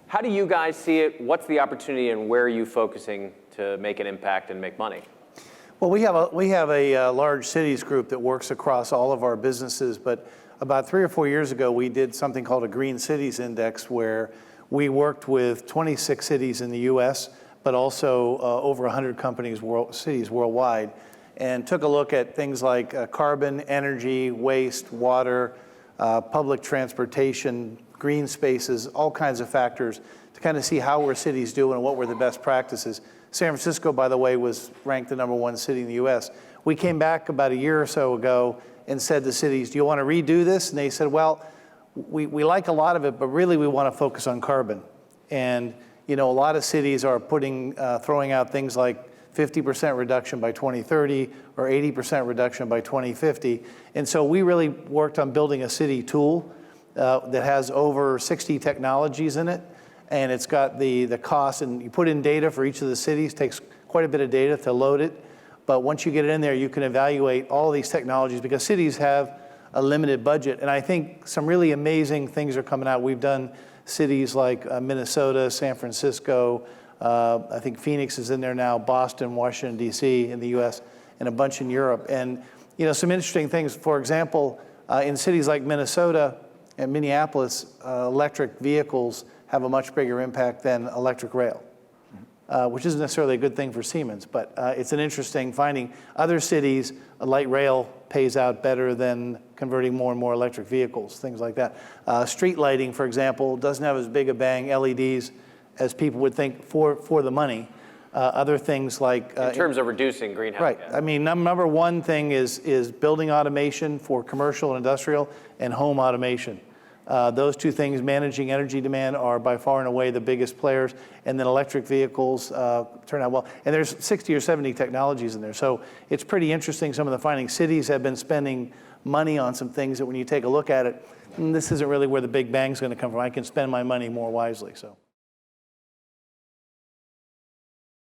How do you guys see it? What's the opportunity and where are you focusing to make an impact and make money? Well, we have a large cities group that works across all of our businesses, but about 3 or 4 years ago, we did something called a Green Cities Index, where we worked with 26 cities in the US, but also over 100 cities worldwide, and took a look at things like carbon, energy, waste, water, public transportation, green spaces, all kinds of factors to kind of see how were cities doing and what were the best practices. San Francisco, by the way, was ranked the #1 city in the US. We came back about a year or so ago and said to cities, do you want to redo this? And they said, well, we like a lot of it, but really we want to focus on carbon. And a lot of cities are throwing out things like 50% reduction by 2030 or 80% reduction by 2050. And so we really worked on building a city tool that has over 60 technologies in it. And it's got the cost, and you put in data for each of the cities. Takes quite a bit of data to load it. But once you get it in there, you can evaluate all these technologies because cities have a limited budget. And I think some really amazing things are coming out. We've done cities like Minnesota, San Francisco, I think Phoenix is in there now, Boston, Washington, D.C. in the U.S., and a bunch in Europe. And some interesting things, for example, in cities like Minnesota and Minneapolis, electric vehicles have a much bigger impact than electric rail, which isn't necessarily a good thing for Siemens, but it's an interesting finding. Other cities, light rail pays out better than converting more and more electric vehicles, things like that. Street lighting, for example, doesn't have as big a bang, LEDs, as people would think for the money. Other things like... in terms of reducing greenhouse right. gas. I mean, number one thing is building automation for commercial and industrial and home automation. Those two things, managing energy demand, are by far and away the biggest players. And then electric vehicles turn out well. And there's 60 or 70 technologies in there. So it's pretty interesting, some of the findings. Cities have been spending money on some things that when you take a look at it, this isn't really where the big bang's going to come from. I can spend my money more wisely. So.